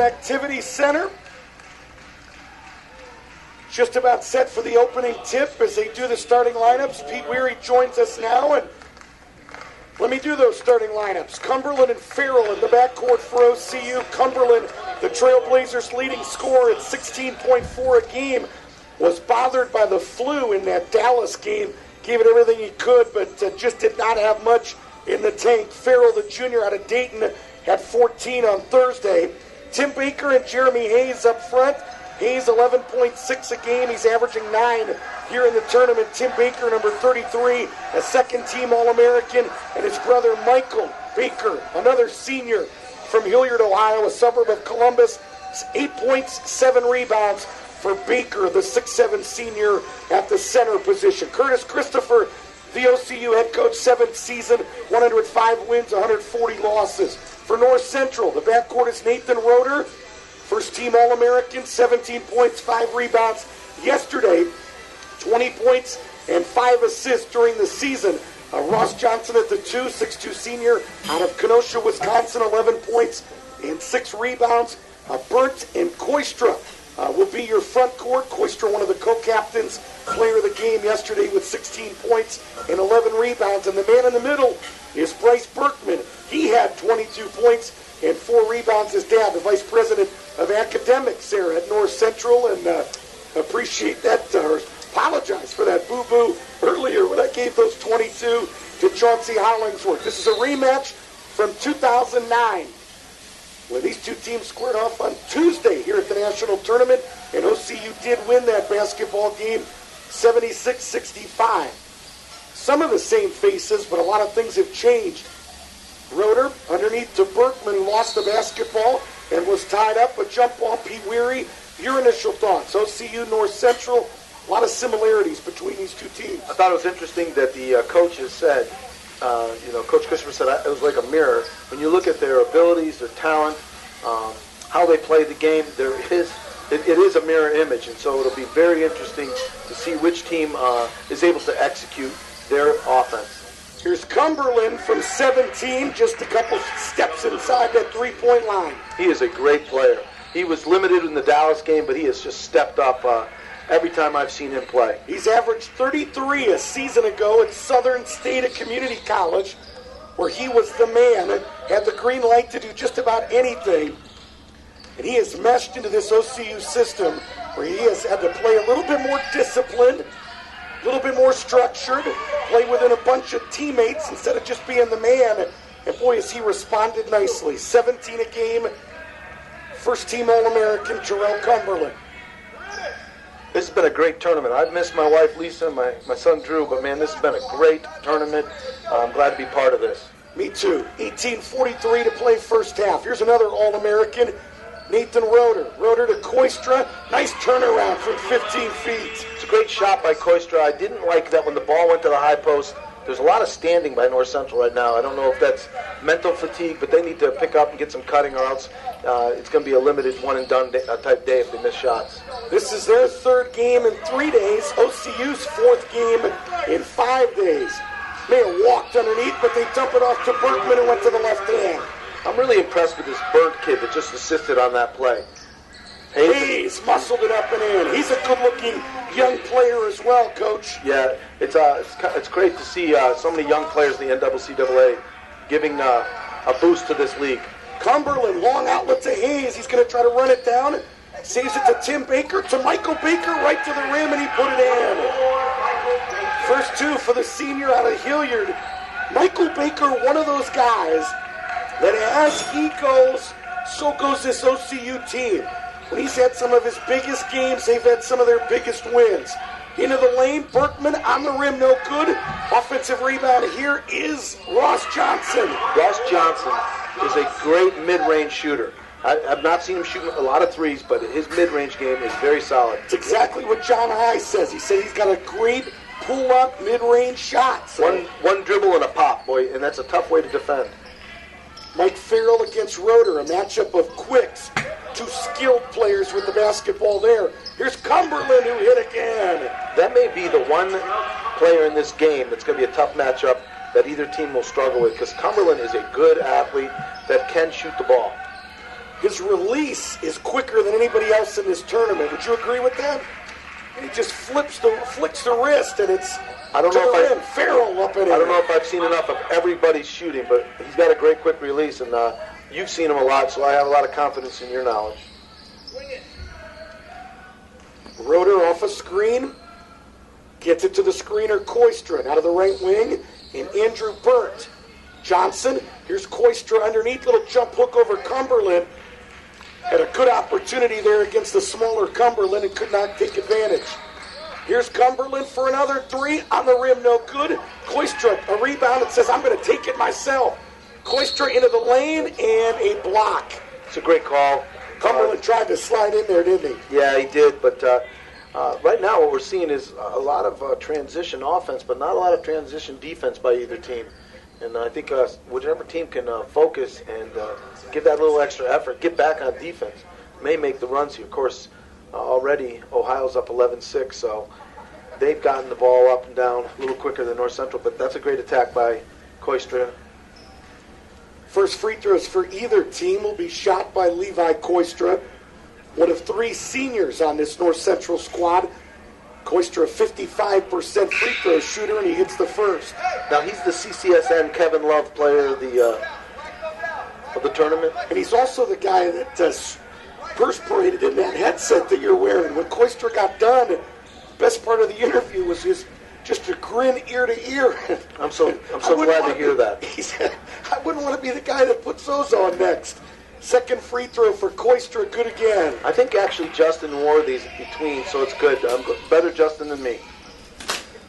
Activity Center. Just about set for the opening tip as they do the starting lineups. Pete Weary joins us now, and let me do those starting lineups. Cumberland and Farrell in the backcourt for OCU. Cumberland, the Trailblazers' leading scorer at 16.4 a game, was bothered by the flu in that Dallas game. Gave it everything he could, but just did not have much in the tank. Farrell, the junior out of Dayton, had 14 on Thursday. Tim Baker and Jeremy Hayes up front. Hayes 11.6 a game. He's averaging 9 here in the tournament. Tim Baker, number 33, a second-team All-American, and his brother Michael Baker, another senior from Hilliard, Ohio, a suburb of Columbus. 8 points, 7 rebounds for Baker, the 6'7 senior at the center position. Curtis Christopher, the OCU head coach, 7th season, 105 wins, 140 losses. For North Central, the backcourt is Nathan Roeder, first-team All-American, 17 points, 5 rebounds. Yesterday, 20 points and 5 assists during the season. Ross Johnson at the 2, 6'2 senior out of Kenosha, Wisconsin, 11 points and 6 rebounds. Burt and Koistra will be your front court. Koistra, one of the co-captains, player of the game yesterday with 16 points and 11 rebounds. And the man in the middle is Bryce Berkman. He had 22 points and 4 rebounds. His dad, the vice president of academics there at North Central, and appreciate that, or apologize for that boo-boo earlier when I gave those 22 to Chauncey Hollingsworth. This is a rematch from 2009. Well, these two teams squared off on Tuesday here at the national tournament, and OCU did win that basketball game 76-65. Some of the same faces, but a lot of things have changed. Roeder, underneath to Berkman, lost the basketball and was tied up. A jump ball, Pete Weary. Your initial thoughts? OCU, North Central, a lot of similarities between these two teams. I thought it was interesting that the coaches said, Coach Christopher said it was like a mirror. When you look at their abilities, their talent, how they play the game, it is a mirror image, and so it'll be very interesting to see which team is able to execute their offense. Here's Cumberland from 17, just a couple steps inside that three-point line. He is a great player. He was limited in the Dallas game, but he has just stepped up every time I've seen him play. He's averaged 33 a season ago at Southern State Community College, where he was the man, had the green light to do just about anything. And he has meshed into this OCU system where he has had to play a little bit more disciplined, a little bit more structured, play within a bunch of teammates instead of just being the man. And boy, has he responded nicely. 17 a game, first-team All-American, Jarrell Cumberland. This has been a great tournament. I've missed my wife, Lisa, and my son, Drew, but, man, this has been a great tournament. I'm glad to be part of this. Me too. 18:43 to play first half. Here's another All-American, Nathan Roeder. Roeder to Koistra. Nice turnaround from 15 feet. It's a great shot by Koistra. I didn't like that when the ball went to the high post. There's a lot of standing by North Central right now. I don't know if that's mental fatigue, but they need to pick up and get some cutting, or else it's going to be a limited one-and-done type day if they miss shots. This is their third game in 3 days. OCU's fourth game in 5 days. May have walked underneath, but they dump it off to Berkman and went to the left hand. I'm really impressed with this Bird kid that just assisted on that play. Hayes muscled it up and in. He's a good-looking young player as well, Coach. Yeah, it's great to see so many young players in the NCCAA giving a boost to this league. Cumberland, long outlet to Hayes. He's going to try to run it down. Saves it to Tim Baker, to Michael Baker, right to the rim, and he put it in. First two for the senior out of Hilliard. Michael Baker, one of those guys that as he goes, so goes this OCU team. When he's had some of his biggest games, they've had some of their biggest wins. Into the lane, Berkman on the rim, no good. Offensive rebound here is Ross Johnson. Ross Johnson is a great mid-range shooter. I've not seen him shoot a lot of threes, but his mid-range game is very solid. It's exactly what John High says. He said he's got a great pull-up mid-range shot. So. One dribble and a pop, boy, and that's a tough way to defend. Mike Farrell against Roeder, a matchup of quicks. Two skilled players with the basketball there. Here's Cumberland who hit again. That may be the one player in this game that's going to be a tough matchup that either team will struggle with, because Cumberland is a good athlete that can shoot the ball. his release is quicker than anybody else in this tournament. Would you agree with that? And he just flicks the wrist, and it's Farrell up in it. I don't know if I've seen enough of everybody shooting, but he's got a great quick release, and you've seen him a lot, so I have a lot of confidence in your knowledge. Roeder off a screen, gets it to the screener Koistra out of the right wing, and Andrew Burt. Johnson, here's Koistra underneath, little jump hook over Cumberland. Had a good opportunity there against the smaller Cumberland and could not take advantage. Here's Cumberland for another three, on the rim, no good. Koistra, a rebound, and says, I'm going to take it myself. Koistra into the lane, and a block. It's a great call. Cumberland tried to slide in there, didn't he? Yeah, he did, but right now what we're seeing is a lot of transition offense, but not a lot of transition defense by either team. And I think whichever team can focus and give that little extra effort, get back on defense, may make the runs here. Of course, already Ohio's up 11-6, so they've gotten the ball up and down a little quicker than North Central, but that's a great attack by Koistra. First free throws for either team will be shot by Levi Koistra, one of three seniors on this North Central squad. Koistra, a 55% free throw shooter, and he hits the first. Now, he's the CCSN Kevin Love player of the tournament. And he's also the guy that perspirated in that headset that you're wearing. When Koistra got done, the best part of the interview was just a grin ear to ear. I'm so glad to hear that. He said, I wouldn't want to be the guy that puts those on next. Second free throw for Koistra, good again. I think actually Justin wore these between, so it's good. Better Justin than me.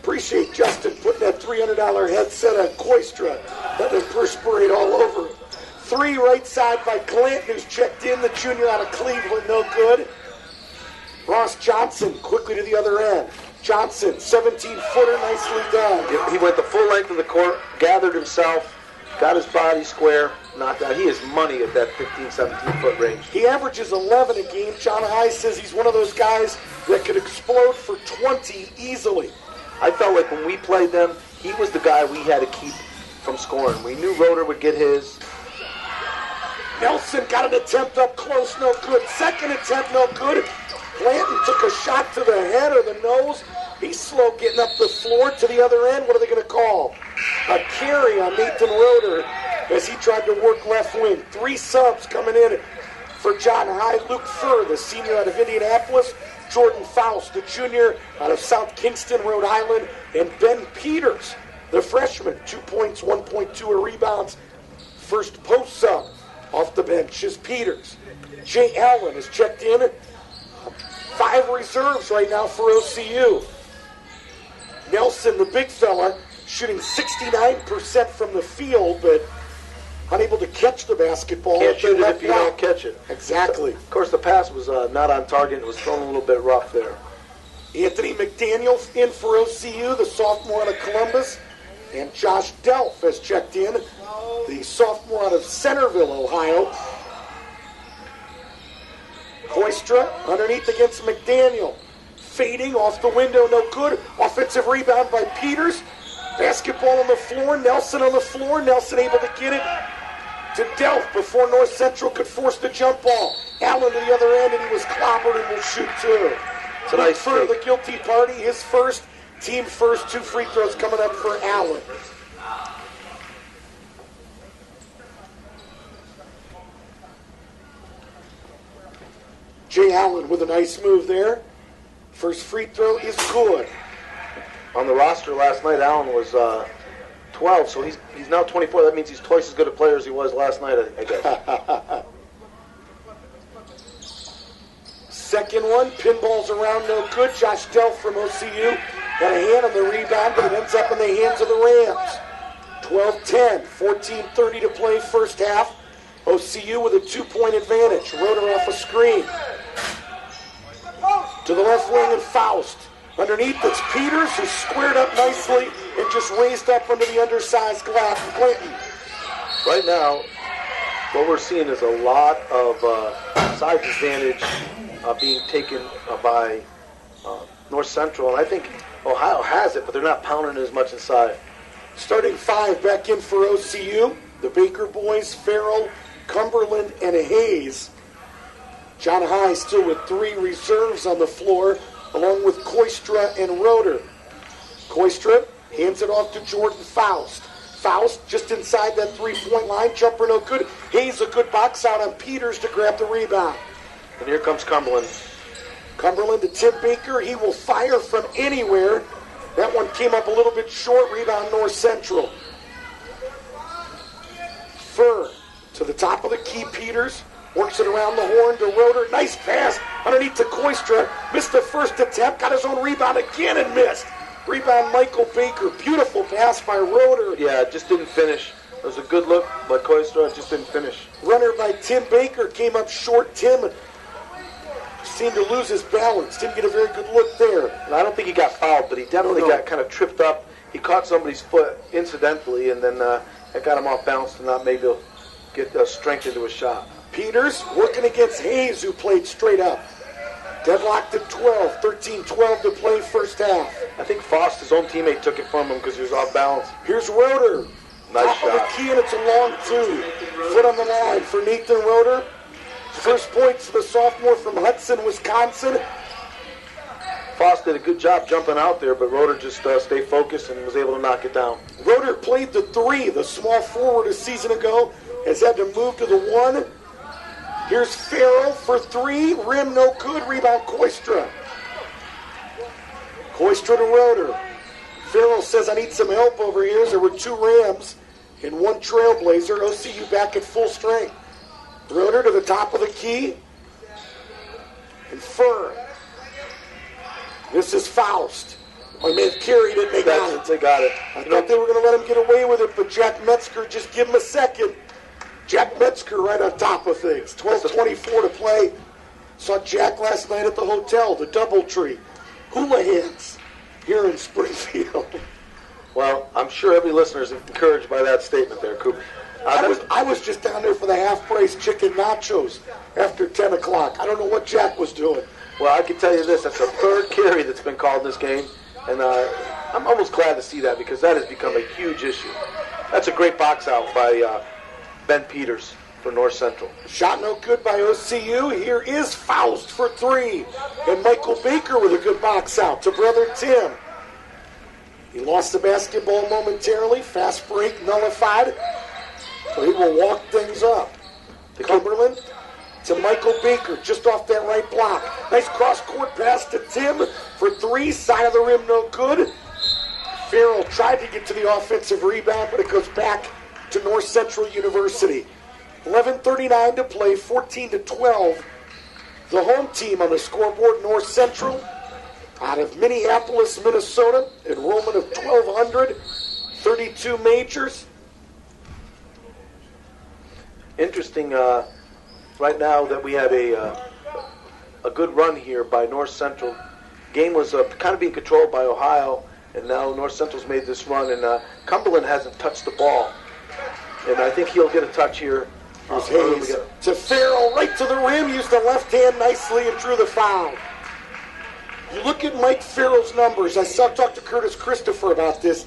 Appreciate Justin putting that $300 headset on Koistra. Let him perspirate all over him. Three right side by Clanton, who's checked in, the junior out of Cleveland, no good. Ross Johnson quickly to the other end. Johnson, 17-footer, nicely done. He went the full length of the court, gathered himself, got his body square, knocked out. He is money at that 15, 17-foot range. He averages 11 a game. John High says he's one of those guys that could explode for 20 easily. I felt like when we played them, he was the guy we had to keep from scoring. We knew Roeder would get his. Nelson got an attempt up close, no good. Second attempt, no good. Blanton took a shot to the head or the nose. He's slow getting up the floor to the other end. What are they going to call? A carry on Nathan Roeder as he tried to work left wing. Three subs coming in for John High. Luke Furr, the senior out of Indianapolis. Jordan Faust, the junior out of South Kingston, Rhode Island. And Ben Peters, the freshman. 2 points, 1.2 rebounds. First post sub off the bench is Peters. Jay Allen is checked in. 5 reserves right now for OCU. Nelson, the big fella, shooting 69% from the field, but unable to catch the basketball. Can't shoot it if you don't catch it. Exactly. Of course, the pass was not on target. It was thrown a little bit rough there. Anthony McDaniel in for OCU, the sophomore out of Columbus. And Josh Delph has checked in, the sophomore out of Centerville, Ohio. Koistra underneath against McDaniel. Fading off the window, no good. Offensive rebound by Peters. Basketball on the floor. Nelson on the floor. Nelson able to get it to Delph before North Central could force the jump ball. Allen to the other end, and he was clobbered and will shoot two. It's a nice for the guilty party. His first, team first, 2 free throws coming up for Allen. Jay Allen with a nice move there. First free throw is good. On the roster last night, Allen was 12, so he's now 24. That means he's twice as good a player as he was last night, I guess. Second one, pinballs around, no good. Josh Delph from OCU got a hand on the rebound, but it ends up in the hands of the Rams. 12-10, 14:30 to play first half. OCU with a 2-point advantage. Roeder off a screen. To the left wing and Faust. Underneath, it's Peters, who squared up nicely and just raised up under the undersized Clanton. Right now, what we're seeing is a lot of size advantage being taken by North Central. And I think Ohio has it, but they're not pounding it as much inside. Starting 5 back in for OCU. The Baker boys, Farrell, Cumberland, and Hayes. John High still with 3 reserves on the floor, along with Koistra and Roeder. Koistra hands it off to Jordan Faust. Faust just inside that 3-point line. Jumper no good. Hayes a good box out on Peters to grab the rebound. And here comes Cumberland. Cumberland to Tim Baker. He will fire from anywhere. That one came up a little bit short. Rebound North Central. Furr to the top of the key. Peters works it around the horn to Roeder. Nice pass underneath to Koistra. Missed the first attempt. Got his own rebound again and missed. Rebound Michael Baker. Beautiful pass by Roeder. Yeah, just didn't finish. It was a good look by Koistra. Just didn't finish. Runner by Tim Baker came up short. Tim seemed to lose his balance. Didn't get a very good look there. And I don't think he got fouled, but he definitely got kind of tripped up. He caught somebody's foot incidentally, and then it got him off balance to not maybe get strength into his shot. Peters working against Hayes, who played straight up. Deadlocked at 12, 13-12 to play first half. I think Faust, his own teammate, took it from him because he was off balance. Here's Roeder. Nice Top shot. of the key, and it's a long 2. Foot on the line for Nathan Roeder. First points for the sophomore from Hudson, Wisconsin. Faust did a good job jumping out there, but Roeder just stayed focused and was able to knock it down. Roeder played the 3, the small forward a season ago, has had to move to the 1. Here's Farrell for 3, rim no good, rebound Koistra. Koistra to Roeder. Farrell says, I need some help over here. There were 2 Rams and 1 Trailblazer. OCU back at full strength. Roeder to the top of the key. And Furr. This is Faust. I may have carried it, they got it. They got it. I thought they were going to let him get away with it, but Jack Metzger just give him a second. Jack Metzger right on top of things. 12:24 to play. Saw Jack last night at the hotel, the Doubletree. Houlihan's here in Springfield. Well, I'm sure every listener is encouraged by that statement there, Coop. I was just down there for the half-price chicken nachos after 10 o'clock. I don't know what Jack was doing. Well, I can tell you this. That's the 3rd carry that's been called in this game. And I'm almost glad to see that because that has become a huge issue. That's a great box out by Ben Peters for North Central. Shot no good by OCU. Here is Faust for 3. And Michael Baker with a good box out to brother Tim. He lost the basketball momentarily. Fast break nullified. So he will walk things up. To Cumberland, to Michael Baker, just off that right block. Nice cross-court pass to Tim for 3. Side of the rim, no good. Farrell tried to get to the offensive rebound, but it goes back to North Central University. 11:39 to play, 14-12. The home team on the scoreboard, North Central, out of Minneapolis, Minnesota. Enrollment of 1,200, 32 majors. Interesting right now that we have a good run here by North Central. Game was kind of being controlled by Ohio, and now North Central's made this run, and Cumberland hasn't touched the ball. And I think he'll get a touch here. Here's Hayes to Farrell, right to the rim, used the left hand nicely and drew the foul. You look at Mike Farrell's numbers. I talked to Curtis Christopher about this.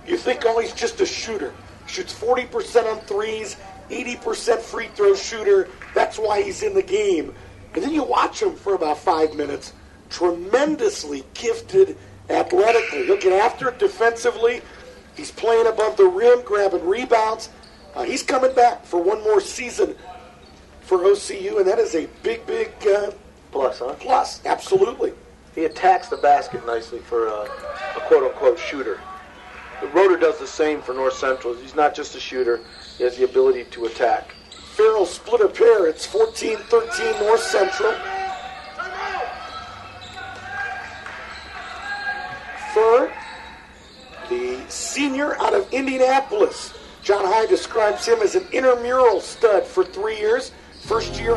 You think, oh, he's just a shooter. Shoots 40% on threes, 80% free throw shooter. That's why he's in the game. And then you watch him for about 5 minutes. Tremendously gifted athletically. He'll get after it defensively. He's playing above the rim, grabbing rebounds. He's coming back for one more season for OCU, and that is a big plus, huh? Plus, absolutely. He attacks the basket nicely for a quote-unquote shooter. Roeder does the same for North Central. He's not just a shooter. He has the ability to attack. Farrell split a pair. It's 14-13 North Central. Furr, the senior out of Indianapolis. John High describes him as an intramural stud for 3 years. First year